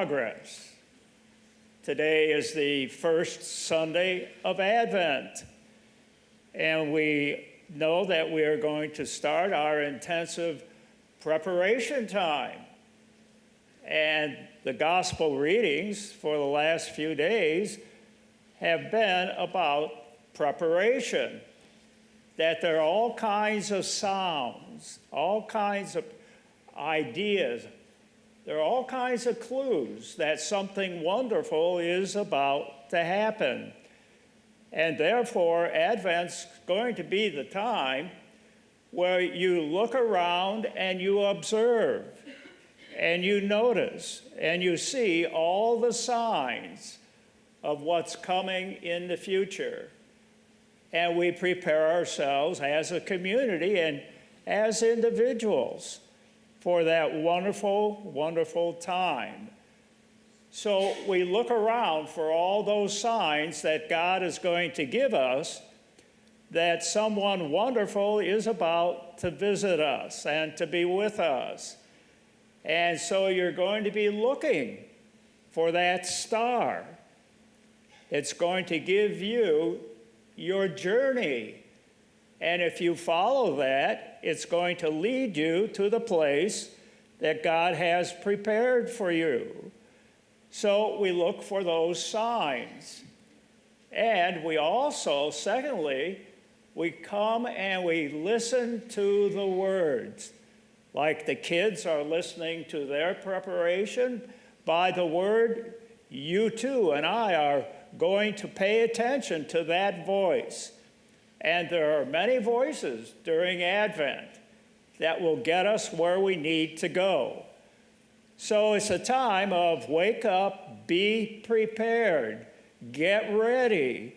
Progress. Today is the first Sunday of Advent, and we know that we are going to start our intensive preparation time. And the gospel readings for the last few days have been about preparation, that there are all kinds of sounds, all kinds of ideas. There are all kinds of clues that something wonderful is about to happen. And therefore, Advent's going to be the time where you look around and you observe, and you notice, and you see all the signs of what's coming in the future. And we prepare ourselves as a community and as individuals for that wonderful, wonderful time. So we look around for all those signs that God is going to give us, that someone wonderful is about to visit us and to be with us. And so you're going to be looking for that star. It's going to give you your journey. And if you follow that, it's going to lead you to the place that God has prepared for you. So we look for those signs. And we also, secondly, we come and we listen to the words. Like the kids are listening to their preparation by the word, you too and I are going to pay attention to that voice. And there are many voices during Advent that will get us where we need to go. So it's a time of wake up, be prepared, get ready.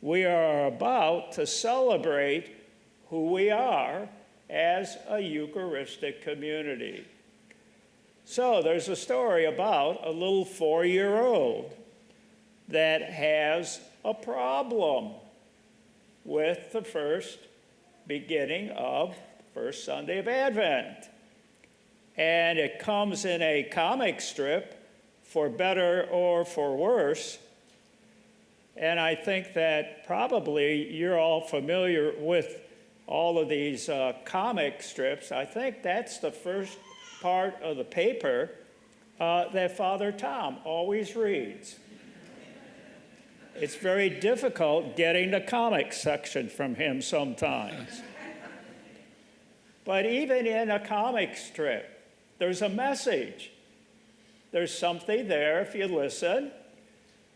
We are about to celebrate who we are as a Eucharistic community. So there's a story about a little 4-year-old that has a problem with the first beginning of first Sunday of Advent. And it comes in a comic strip, for better or for worse. And I think that probably you're all familiar with all of these comic strips. I think that's the first part of the paper that Father Tom always reads. It's very difficult getting the comic section from him sometimes. But even in a comic strip, there's a message. There's something there, if you listen,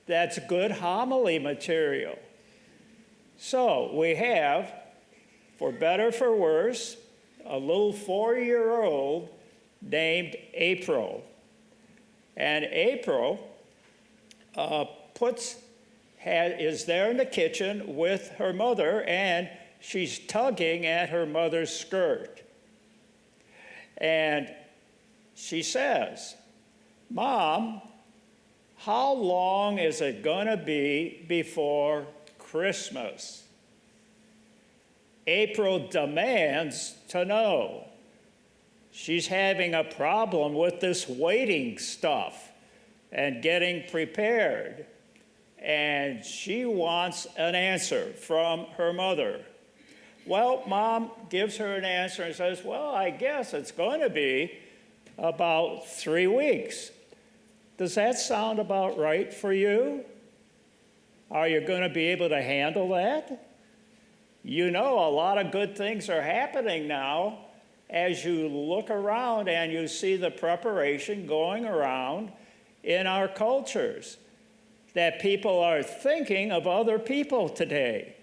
that's good homily material. So we have, for better for worse, a little 4-year-old named April. And April is there in the kitchen with her mother, and she's tugging at her mother's skirt. And she says, "Mom, how long is it going to be before Christmas?" April demands to know. She's having a problem with this waiting stuff and getting prepared. And she wants an answer from her mother. Well, Mom gives her an answer and says, well, I guess it's going to be about 3 weeks. Does that sound about right for you? Are you going to be able to handle that? You know, a lot of good things are happening now as you look around and you see the preparation going around in our cultures. That people are thinking of other people today,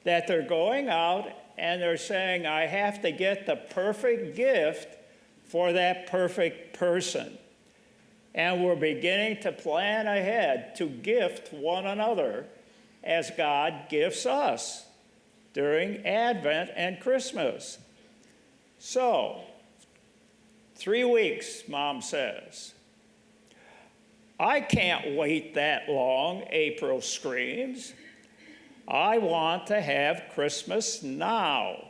that they're going out and they're saying, I have to get the perfect gift for that perfect person. And we're beginning to plan ahead to gift one another as God gifts us during Advent and Christmas. So, 3 weeks, Mom says. I can't wait that long, April screams. I want to have Christmas now.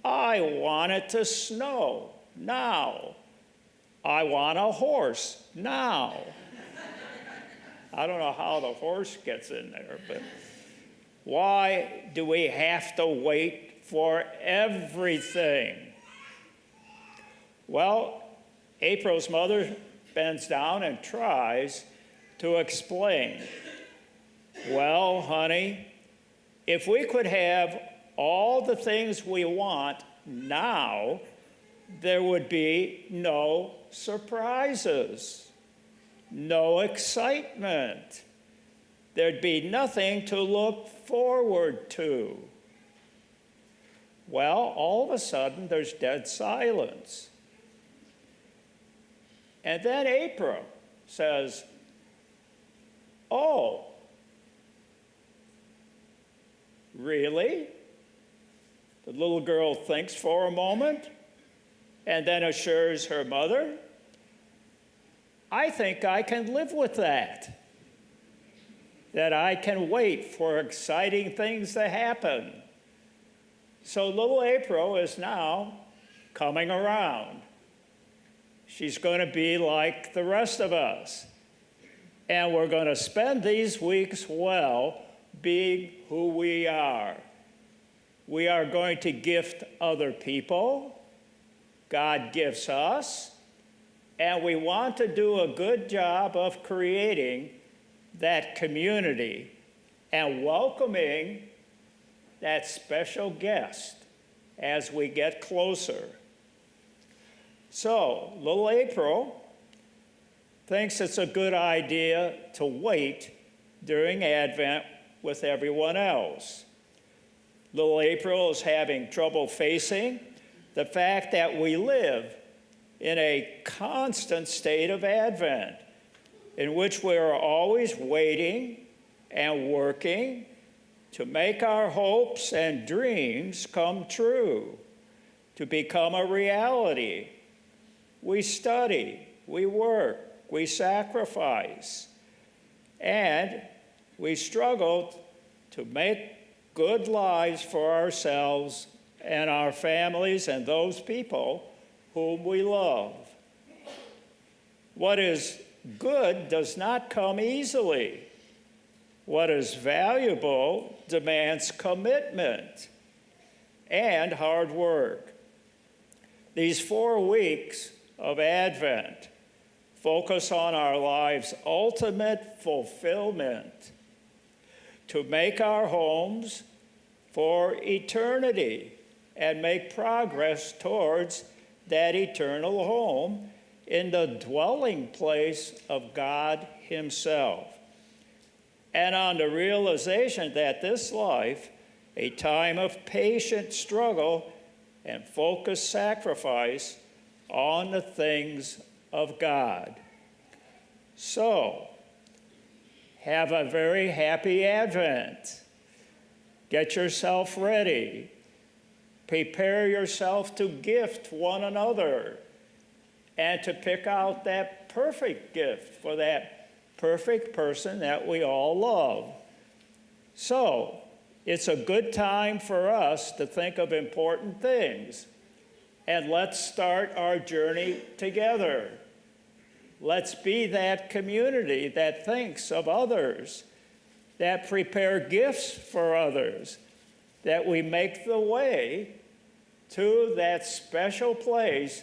I want it to snow now. I want a horse now. I don't know how the horse gets in there, but why do we have to wait for everything? Well, April's mother bends down and tries to explain. Well, honey, if we could have all the things we want now, there would be no surprises, no excitement. There'd be nothing to look forward to. Well, all of a sudden, there's dead silence. And then April says, oh, really? The little girl thinks for a moment and then assures her mother, I think I can live with that I can wait for exciting things to happen. So little April is now coming around. She's going to be like the rest of us. And we're going to spend these weeks well being who we are. We are going to gift other people. God gifts us. And we want to do a good job of creating that community and welcoming that special guest as we get closer. So, little April thinks it's a good idea to wait during Advent with everyone else. Little April is having trouble facing the fact that we live in a constant state of Advent, in which we are always waiting and working to make our hopes and dreams come true, to become a reality. We study, we work, we sacrifice, and we struggle to make good lives for ourselves and our families and those people whom we love. What is good does not come easily. What is valuable demands commitment and hard work. These 4 weeks of Advent focus on our lives' ultimate fulfillment, to make our homes for eternity and make progress towards that eternal home in the dwelling place of God Himself. And on the realization that this life, a time of patient struggle and focused sacrifice on the things of God. So, have a very happy Advent. Get yourself ready. Prepare yourself to gift one another and to pick out that perfect gift for that perfect person that we all love. So, it's a good time for us to think of important things. And let's start our journey together. Let's be that community that thinks of others, that prepare gifts for others, that we make the way to that special place,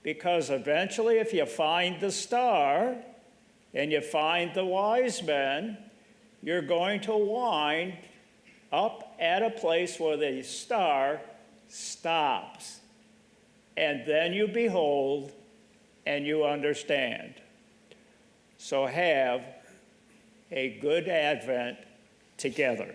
because eventually if you find the star and you find the wise men, you're going to wind up at a place where the star stops. And then you behold and you understand. So have a good Advent together.